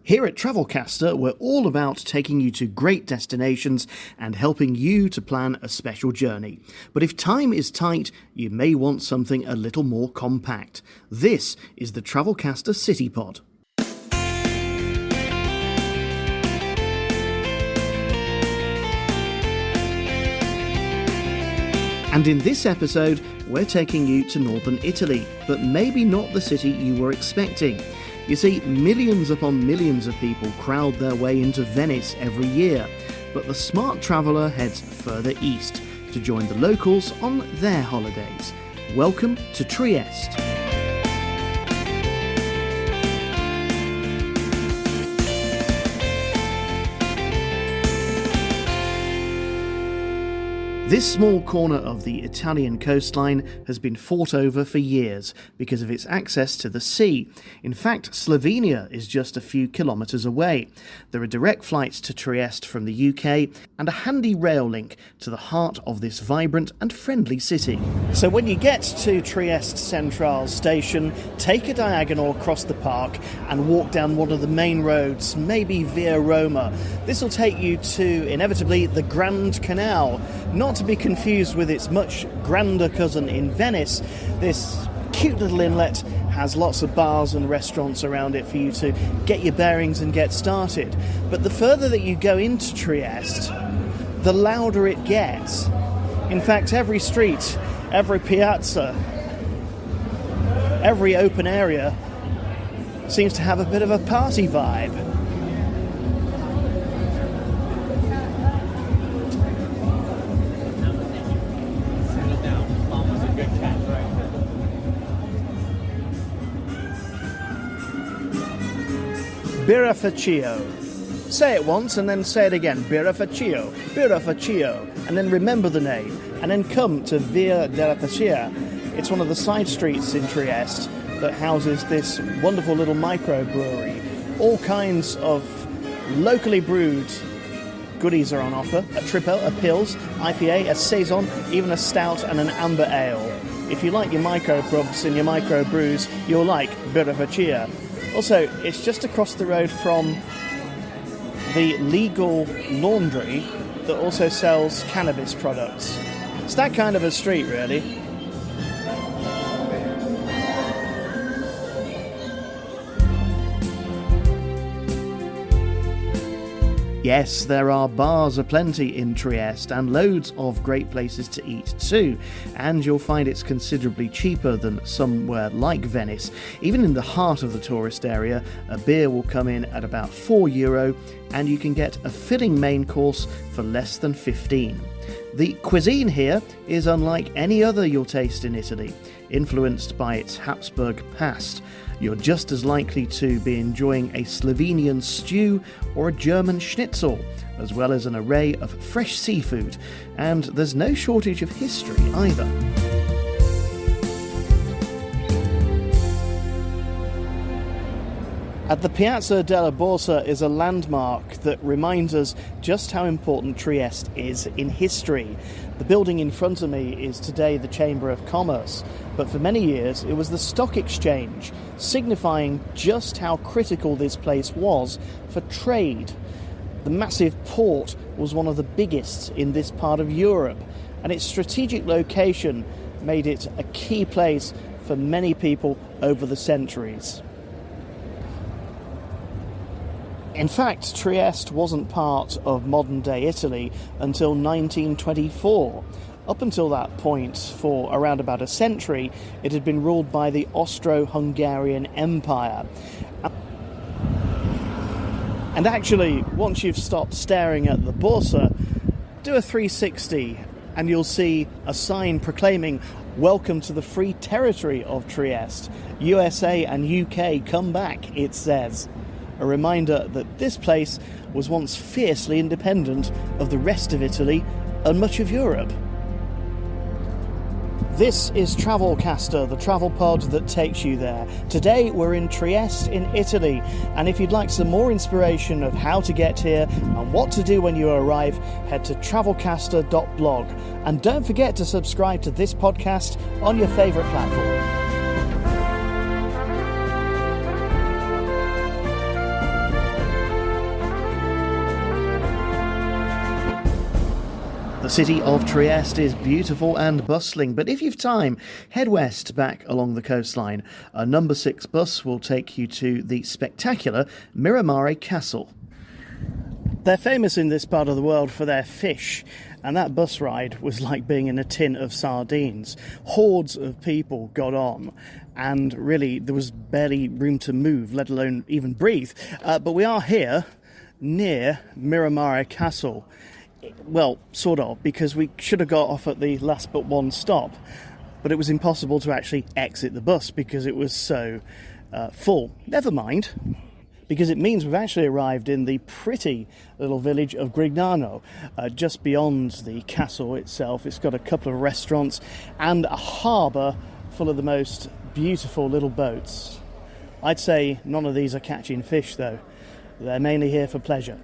Here at Travelcaster, we're all about taking you to great destinations and helping you to plan a special journey. But if time is tight, you may want something a little more compact. This is the Travelcaster City Pod. And in this episode, we're taking you to northern Italy, but maybe not the city you were expecting. You see, millions upon millions of people crowd their way into Venice every year, but the smart traveller heads further east to join the locals on their holidays. Welcome to Trieste. This small corner of the Italian coastline has been fought over for years because of its access to the sea. In fact, Slovenia is just a few kilometres away. There are direct flights to Trieste from the UK and a handy rail link to the heart of this vibrant and friendly city. So when you get to Trieste Central Station, take a diagonal across the park and walk down one of the main roads, maybe via Roma. This will take you to, inevitably, the Grand Canal. Not to be confused with its much grander cousin in Venice, this cute little inlet has lots of bars and restaurants around it for you to get your bearings and get started. But the further that you go into Trieste, the louder it gets. In fact, every street, every piazza, every open area seems to have a bit of a party vibe. Birrafaccio. Say it once and then say it again. Birrafaccio, Birrafaccio, and then remember the name, and then come to Via della Pacia. It's one of the side streets in Trieste that houses this wonderful little microbrewery. All kinds of locally brewed goodies are on offer: a triple, a pils, IPA, a saison, even a stout and an amber ale. If you like your microbrews and your microbrews, you'll like Birrafaccio. Also, it's just across the road from the legal laundry that also sells cannabis products. It's that kind of a street, really. Yes, there are bars aplenty in Trieste and loads of great places to eat too, and you'll find it's considerably cheaper than somewhere like Venice. Even in the heart of the tourist area, a beer will come in at about €4 and you can get a filling main course for less than 15. The cuisine here is unlike any other you'll taste in Italy, influenced by its Habsburg past. You're just as likely to be enjoying a Slovenian stew or a German schnitzel, as well as an array of fresh seafood, and there's no shortage of history either. At the Piazza della Borsa is a landmark that reminds us just how important Trieste is in history. The building in front of me is today the Chamber of Commerce, but for many years it was the stock exchange, signifying just how critical this place was for trade. The massive port was one of the biggest in this part of Europe, and its strategic location made it a key place for many people over the centuries. In fact, Trieste wasn't part of modern-day Italy until 1924. Up until that point, for around about a century, it had been ruled by the Austro-Hungarian Empire. And actually, once you've stopped staring at the Borsa, do a 360 and you'll see a sign proclaiming "Welcome to the free territory of Trieste. USA and UK come back," it says. A reminder that this place was once fiercely independent of the rest of Italy and much of Europe. This is Travelcaster, the travel pod that takes you there. Today we're in Trieste in Italy, and if you'd like some more inspiration of how to get here and what to do when you arrive, head to travelcaster.blog. And don't forget to subscribe to this podcast on your favourite platform. city of Trieste is beautiful and bustling, but if you've time, head west back along the coastline. A number 6 bus will take you to the spectacular Miramare Castle. They're famous in this part of the world for their fish, and that bus ride was like being in a tin of sardines. Hordes of people got on, and really there was barely room to move, let alone even breathe. But we are here near Miramare Castle. Well, sort of, because we should have got off at the last but one stop, but it was impossible to actually exit the bus because it was so full. Never mind, because it means we've actually arrived in the pretty little village of Grignano, just beyond the castle itself. It's got a couple of restaurants and a harbour full of the most beautiful little boats. I'd say none of these are catching fish, though. They're mainly here for pleasure.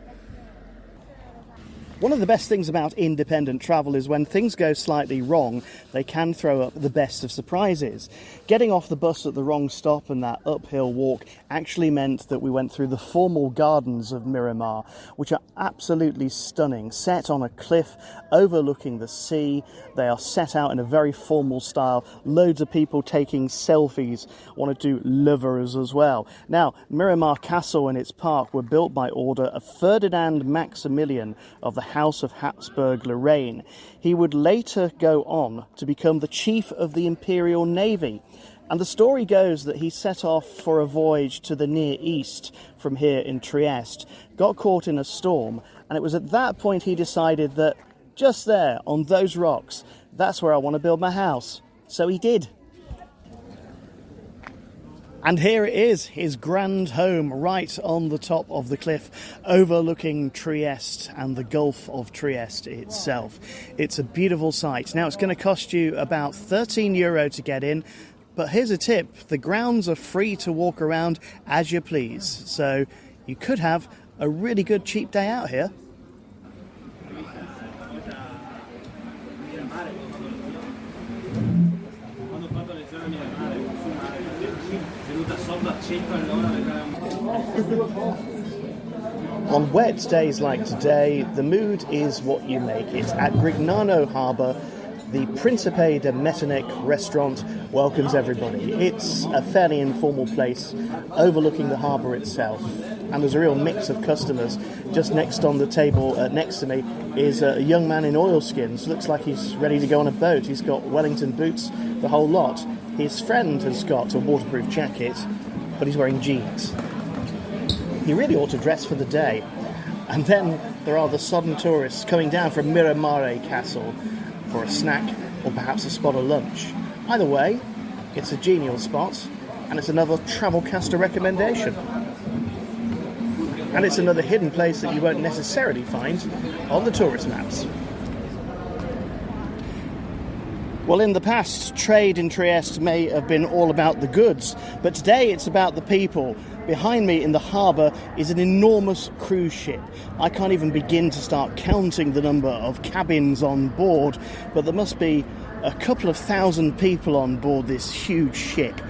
One of the best things about independent travel is when things go slightly wrong, they can throw up the best of surprises. Getting off the bus at the wrong stop and that uphill walk actually meant that we went through the formal gardens of Miramar, which are absolutely stunning, set on a cliff overlooking the sea. They are set out in a very formal style. Loads of people taking selfies, want to do lovers as well. Now, Miramar Castle and its park were built by order of Ferdinand Maximilian of the House of Habsburg-Lorraine. He would later go on to become the chief of the Imperial Navy. And the story goes that he set off for a voyage to the Near East from here in Trieste, got caught in a storm, and it was at that point he decided that just there, on those rocks, that's where I want to build my house. So he did. And here it is, his grand home, right on the top of the cliff, overlooking Trieste and the Gulf of Trieste itself. It's a beautiful sight. Now, it's going to cost you about €13 to get in, but here's a tip. The grounds are free to walk around as you please, so you could have a really good cheap day out here. On wet days like today, the mood is what you make it. At Grignano Harbour, the Principe de Metternich restaurant welcomes everybody. It's a fairly informal place overlooking the harbour itself, and there's a real mix of customers. Just next on the table next to me is a young man in oilskins. Looks like he's ready to go on a boat. He's got Wellington boots, the whole lot. His friend has got a waterproof jacket, but he's wearing jeans. He really ought to dress for the day. And then there are the sodden tourists coming down from Miramare Castle for a snack or perhaps a spot of lunch. Either way, it's a genial spot, and it's another Travelcaster recommendation. And it's another hidden place that you won't necessarily find on the tourist maps. Well, in the past, trade in Trieste may have been all about the goods, but today it's about the people. Behind me in the harbour is an enormous cruise ship. I can't even begin to start counting the number of cabins on board, but there must be a couple of thousand people on board this huge ship.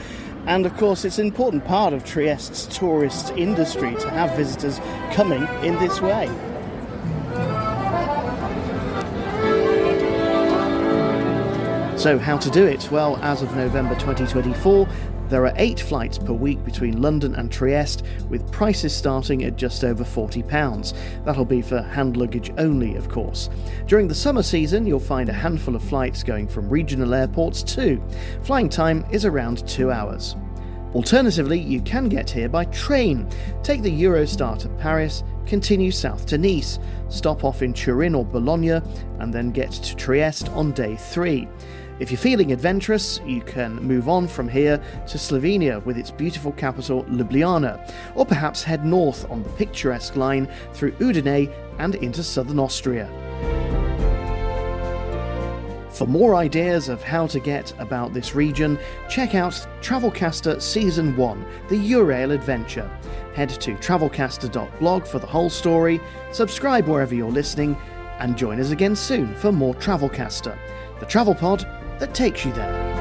And of course, it's an important part of Trieste's tourist industry to have visitors coming in this way. So how to do it? Well, as of November 2024, there are 8 flights per week between London and Trieste, with prices starting at just over £40. That'll be for hand luggage only, of course. During the summer season, you'll find a handful of flights going from regional airports too. Flying time is around 2 hours. Alternatively, you can get here by train. Take the Eurostar to Paris, continue south to Nice, stop off in Turin or Bologna, and then get to Trieste on day 3. If you're feeling adventurous, you can move on from here to Slovenia with its beautiful capital Ljubljana, or perhaps head north on the picturesque line through Udine and into southern Austria. For more ideas of how to get about this region, check out Travelcaster Season 1, the Eurail Adventure. Head to travelcaster.blog for the whole story, subscribe wherever you're listening, and join us again soon for more Travelcaster, the travel pod that takes you there.